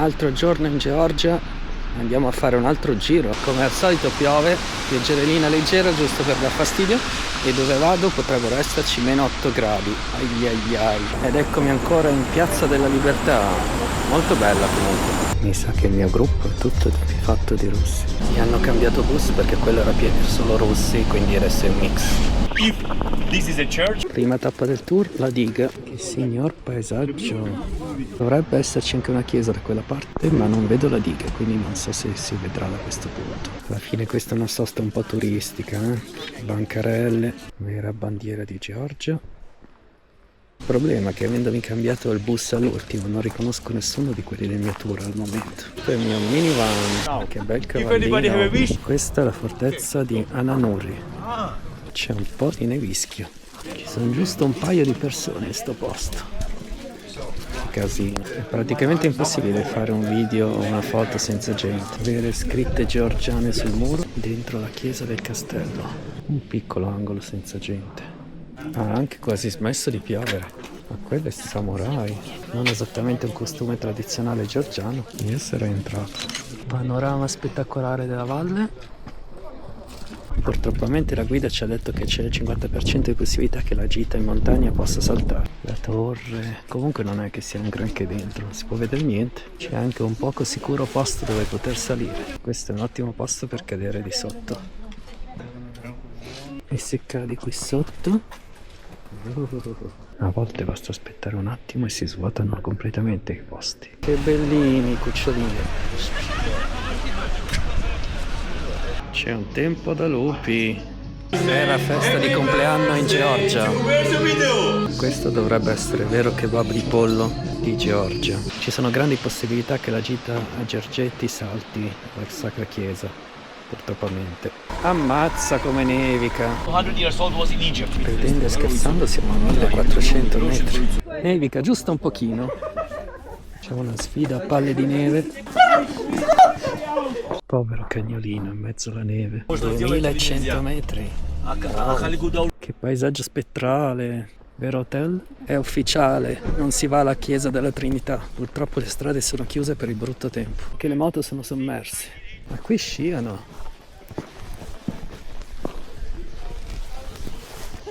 Altro giorno in Georgia, andiamo a fare un altro giro. Come al solito piove, pioggerellina leggera giusto per dar fastidio, e dove vado potrebbero esserci meno 8 gradi. Ai ai ai. Ed eccomi ancora in Piazza della Libertà, molto bella comunque. Mi sa che il mio gruppo è tutto fatto di russi. Mi hanno cambiato bus perché quello era pieno solo russi, quindi adesso è un mix. This is a church. Prima tappa del tour, la diga. Che signor paesaggio. Dovrebbe esserci anche una chiesa da quella parte, ma non vedo la diga, quindi non so se si vedrà da questo punto. Alla fine questa è una sosta un po' turistica, bancarelle, vera bandiera di Georgia. Il problema è che avendomi cambiato il bus all'ultimo non riconosco nessuno di quelli del mio tour al momento. Questo è il mio minivan, che bel cavallino. Questa è la fortezza di Ananuri. C'è un po' di nevischio. Ci sono giusto un paio di persone in sto posto. Casino. È praticamente impossibile fare un video o una foto senza gente. Avere scritte georgiane sul muro dentro la chiesa del castello. Un piccolo angolo senza gente. Ha anche quasi smesso di piovere. Ma quello è samurai. Non esattamente un costume tradizionale georgiano. Io sarei entrato. Panorama spettacolare della valle. Purtroppo la guida ci ha detto che c'è il 50% di possibilità che la gita in montagna possa saltare. La torre, comunque non è che sia un granché dentro, non si può vedere niente. C'è anche un poco sicuro posto dove poter salire. Questo è un ottimo posto per cadere di sotto. E se cadi qui sotto, a volte basta aspettare un attimo e si svuotano completamente i posti. Che bellini i cucciolini. C'è un tempo da lupi. Vera festa di compleanno in Georgia. Questo dovrebbe essere il vero kebab di pollo di Georgia. Ci sono grandi possibilità che la gita a Giorgetti salti la Sacra Chiesa, purtroppamente. Ammazza come nevica. 100 years old was in Egypt. Ridendo e scherzando siamo a 1400 metri. Nevica giusto un pochino. C'è una sfida a palle di neve. Povero cagnolino in mezzo alla neve. 2100 metri. Wow. Che paesaggio spettrale. Vero hotel? È ufficiale, non si va alla chiesa della Trinità. Purtroppo le strade sono chiuse per il brutto tempo. Che le moto sono sommerse. Ma qui sciano.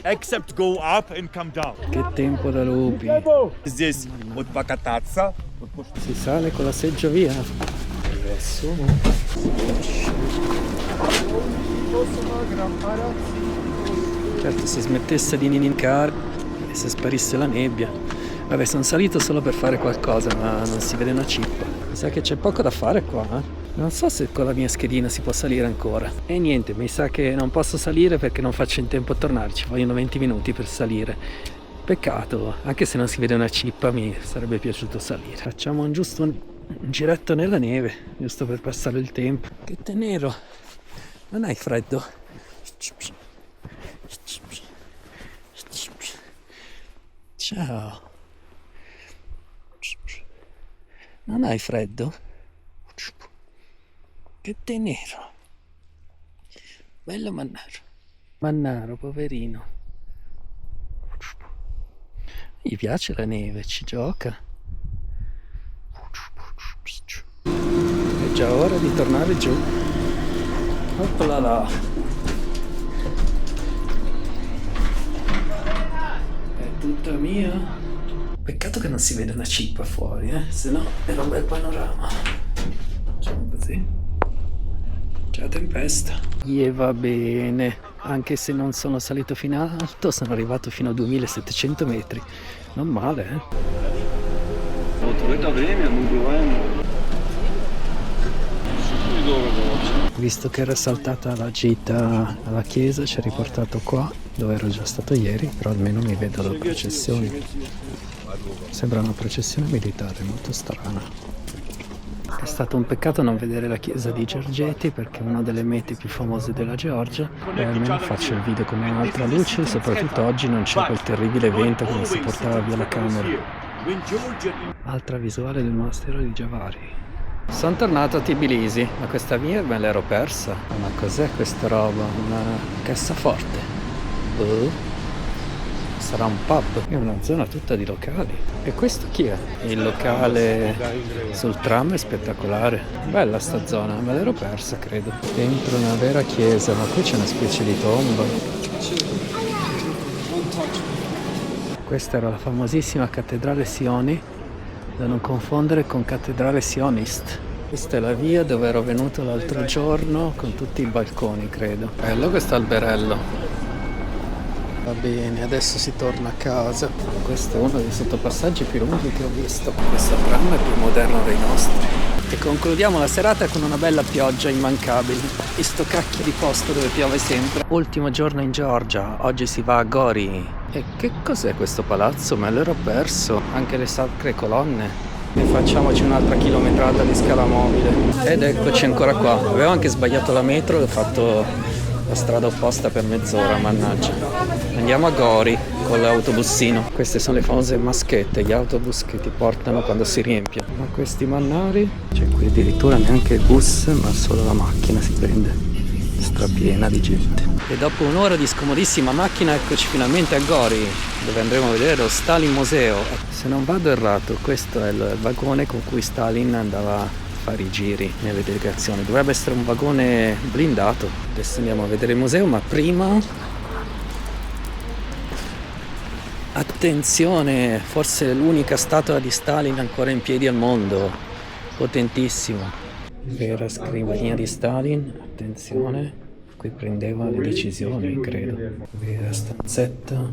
Except go up and come down. Che tempo da lupi. Здесь вот пока кататься. Si sale con la seggiovia. Adesso. Certo, se smettesse di ninicare e se sparisse la nebbia. Vabbè, sono salito solo per fare qualcosa, ma non si vede una cippa. Mi sa che c'è poco da fare qua, Non so se con la mia schedina si può salire ancora. E niente, mi sa che non posso salire perché non faccio in tempo a tornare. Ci vogliono 20 minuti per salire. Peccato, anche se non si vede una cippa mi sarebbe piaciuto salire. Facciamo giusto un giretto nella neve, giusto per passare il tempo. Che te nero, non hai freddo? Ciao. Non hai freddo? Che te nero. Bello Mannaro. Mannaro, poverino. Gli piace la neve, ci gioca. È già ora di tornare giù. Opla là. È tutta mia. Peccato che non si vede una cippa fuori, se no era un bel panorama. Facciamo così. C'è la tempesta. E va bene, anche se non sono salito fino a alto, sono arrivato fino a 2700 metri. Non male, Visto che era saltata la gita alla chiesa, ci ha riportato qua, dove ero già stato ieri, però almeno mi vedo la processione. Sembra una processione militare, molto strana. È stato un peccato non vedere la chiesa di Giorgetti perché è una delle mete più famose della Georgia. E almeno faccio il video con un'altra luce, soprattutto oggi non c'è quel terribile vento che mi si portava via la camera. Altra visuale del monastero di Javari. Sono tornato a Tbilisi, ma questa via me l'ero persa. Ma cos'è questa roba? Una cassaforte? sarà un pub, è una zona tutta di locali. E questo chi è? Il locale sul tram è spettacolare. Bella sta zona, me l'ero persa credo. Dentro una vera chiesa, ma qui c'è una specie di tomba. Questa era la famosissima cattedrale Sioni, da non confondere con cattedrale Sionist. Questa è la via dove ero venuto l'altro giorno con tutti i balconi, credo. Bello questo alberello. Va bene, adesso si torna a casa. Questo è uno dei sottopassaggi più lunghi che ho visto. Questo tram è più moderno dei nostri. E concludiamo la serata con una bella pioggia immancabile. E sto cacchio di posto dove piove sempre. Ultimo giorno in Georgia, oggi si va a Gori. E che cos'è questo palazzo? Me l'ero perso. Anche le sacre colonne. E facciamoci un'altra chilometrata di scala mobile. Ed eccoci ancora qua. Avevo anche sbagliato la metro e ho fatto la strada opposta per mezz'ora, mannaggia. Andiamo a Gori con l'autobussino. Queste sono le famose maschette, gli autobus che ti portano quando si riempie. Ma questi mannari, c'è qui addirittura neanche il bus, ma solo la macchina si prende. Strapiena di gente. E dopo un'ora di scomodissima macchina eccoci finalmente a Gori, dove andremo a vedere lo Stalin Museo. Se non vado errato, questo è il vagone con cui Stalin andava a fare i giri nelle delegazioni. Dovrebbe essere un vagone blindato. Adesso andiamo a vedere il museo, ma prima... Attenzione, forse è l'unica statua di Stalin ancora in piedi al mondo. Potentissimo. Vera scrivania di Stalin, attenzione, qui prendeva le decisioni, credo. Vera stanzetta.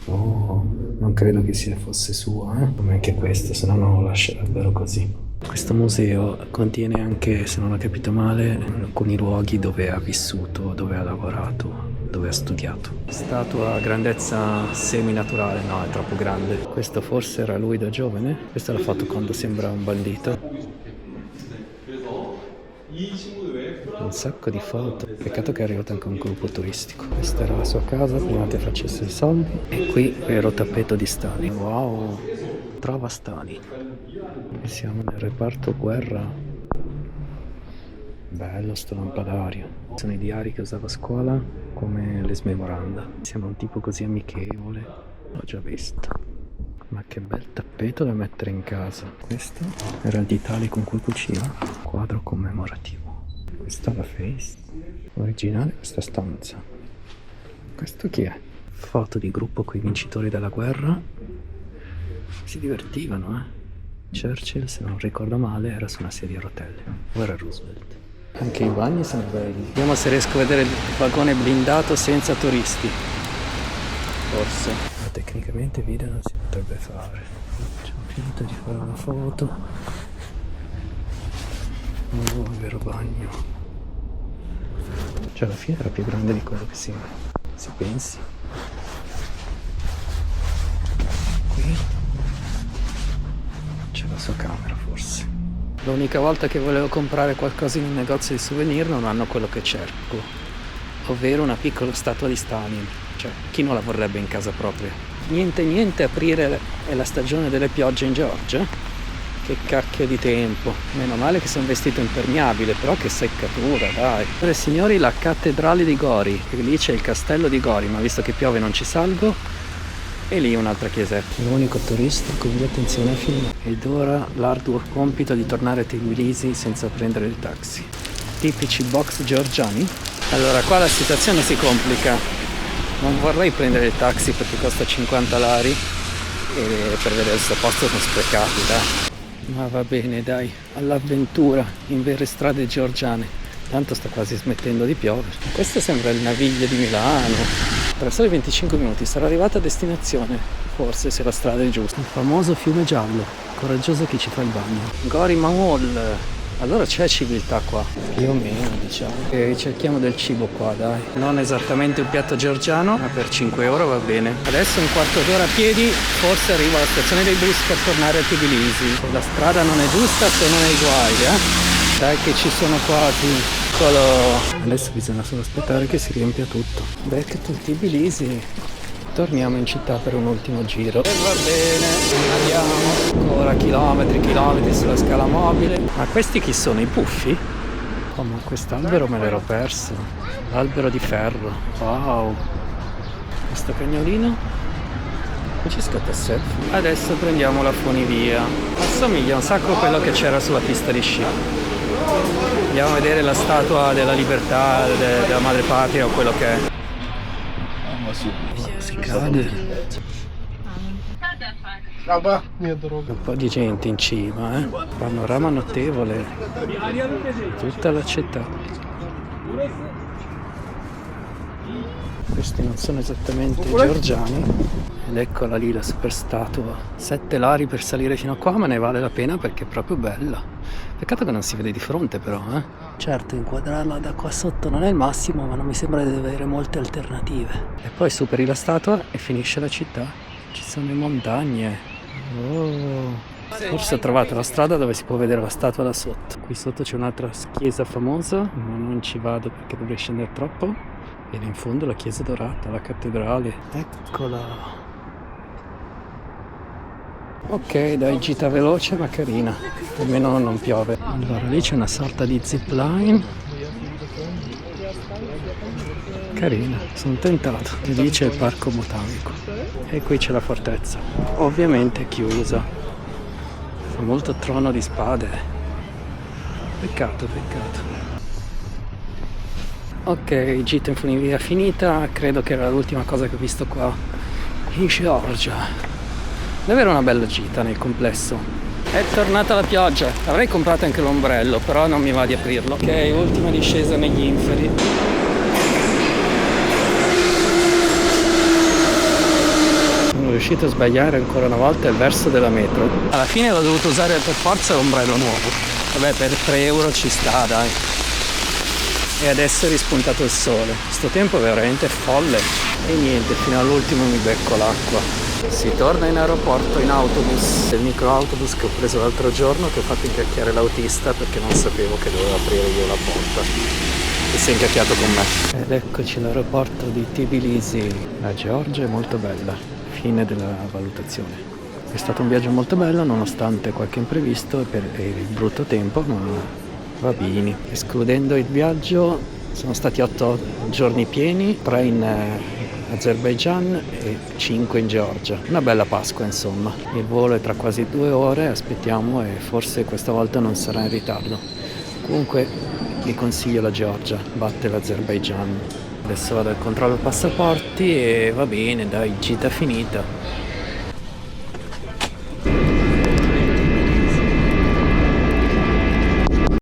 Oh, non credo che fosse sua, come anche questo, se no non lo lascerebbero così. Questo museo contiene anche, se non ho capito male, alcuni luoghi dove ha vissuto, dove ha lavorato, dove ha studiato. Statua a grandezza seminaturale, no, è troppo grande. Questo forse era lui da giovane, questo l'ha fatto quando sembra un bandito. Un sacco di foto, peccato che è arrivato anche un gruppo turistico. Questa era la sua casa prima che facesse i soldi. E qui vero tappeto di Stalin. Wow, trova Stalin. E siamo nel reparto guerra. Bello sto lampadario. Sono i diari che usavo a scuola come les memoranda. Siamo un tipo così amichevole, l'ho già visto. Ma che bel tappeto da mettere in casa. Questo era il ditale con cui cuciva. Quadro commemorativo. Questa è la face originale, questa stanza. Questo chi è? Foto di gruppo con i vincitori della guerra. Si divertivano, Churchill, se non ricordo male, era su una sedia a rotelle. O era Roosevelt. Anche i bagni sono belli. Vediamo se riesco a vedere il vagone blindato senza turisti. Forse. Ma tecnicamente video non si potrebbe fare. Facciamo finta di fare una foto. Oh, il vero bagno. Cioè alla fine era più grande di quello che si pensi. Qui c'è la sua camera forse. L'unica volta che volevo comprare qualcosa in un negozio di souvenir non hanno quello che cerco, ovvero una piccola statua di Stalin. Cioè, chi non la vorrebbe in casa propria? Niente, aprire è la stagione delle piogge in Georgia. Che cacchio di tempo. Meno male che sono vestito impermeabile, però che seccatura, dai. Ora signori, la cattedrale di Gori, e lì c'è il castello di Gori, ma visto che piove non ci salgo. E lì un'altra chiesetta. L'unico turista, quindi attenzione a film. Ed ora l'arduo compito di tornare a Tbilisi senza prendere il taxi. Tipici box georgiani. Allora, qua la situazione si complica. Non vorrei prendere il taxi perché costa 50 lari e per vedere questo posto sono sprecati, dai. Ma va bene, dai, all'avventura in vere strade georgiane. Tanto sta quasi smettendo di piovere. Questo sembra il Naviglio di Milano. Tra soli 25 minuti sarò arrivato a destinazione, forse se la strada è giusta. Il famoso fiume giallo, coraggioso chi ci fa il bagno. Gori Mahal. Allora c'è civiltà qua, più o meno diciamo. E cerchiamo del cibo qua, dai. Non esattamente un piatto georgiano, ma per 5 euro va bene. Adesso un quarto d'ora a piedi, forse arrivo alla stazione dei bus per tornare a Tbilisi. Se la strada non è giusta sono nei guai, Dai che ci sono quasi. Eccolo. Adesso bisogna solo aspettare che si riempia tutto. Back to Tbilisi. Torniamo in città per un ultimo giro. E va bene, andiamo. Ancora chilometri sulla scala mobile. Ma questi chi sono? I puffi? Oh, ma quest'albero me l'ero perso. L'albero di ferro. Wow. questo cagnolino. Qui ci scatta il selfie. Adesso prendiamo la funivia. Assomiglia un sacco a quello che c'era sulla pista di sci. Andiamo a vedere la statua della libertà, della madre patria o quello che è. Si cade. Un po' di gente in cima, panorama notevole, tutta la città. Questi non sono esattamente georgiani. Ed eccola lì la super statua. 7 lari per salire fino a qua, ma ne vale la pena perché è proprio bella. Peccato che non si vede di fronte però, Certo, inquadrarla da qua sotto non è il massimo, ma non mi sembra di avere molte alternative. E poi superi la statua e finisce la città. Ci sono le montagne. Oh. Forse ho trovato la strada dove si può vedere la statua da sotto. Qui sotto c'è un'altra chiesa famosa, ma non ci vado perché dovrei scendere troppo. E in fondo la chiesa dorata, la cattedrale. Eccola. Ok, dai, gita veloce ma carina. Almeno non piove. Allora, lì c'è una sorta di zipline. Carina, sono tentato. E lì c'è il parco botanico. E qui c'è la fortezza. Ovviamente chiusa. Fa molto trono di spade. Peccato. Ok, gita in funivia finita. Credo che era l'ultima cosa che ho visto qua in Georgia. Davvero una bella gita nel complesso. È tornata la pioggia. Avrei comprato anche l'ombrello, però non mi va di aprirlo. Ok, ultima discesa negli inferi. Sono riuscito a sbagliare ancora una volta il verso della metro. Alla fine l'ho dovuto usare per forza l'ombrello nuovo. Vabbè, per 3 euro ci sta, dai. E adesso è rispuntato il sole. Sto tempo è veramente folle. E niente, fino all'ultimo mi becco l'acqua. Si torna in aeroporto in autobus. Il microautobus che ho preso l'altro giorno, che ho fatto incacchiare l'autista perché non sapevo che dovevo aprire io la porta. E si è incacchiato con me. Ed eccoci l'aeroporto di Tbilisi. La Georgia è molto bella. Fine della valutazione. È stato un viaggio molto bello nonostante qualche imprevisto per il brutto tempo, ma va bene. Escludendo il viaggio sono stati 8 giorni pieni, 3 in Azerbaijan e 5 in Georgia. Una bella Pasqua insomma. Il volo è tra quasi 2 ore, aspettiamo e forse questa volta non sarà in ritardo. Comunque vi consiglio la Georgia, batte l'Azerbaijan. Adesso vado al controllo passaporti e va bene, dai, gita finita.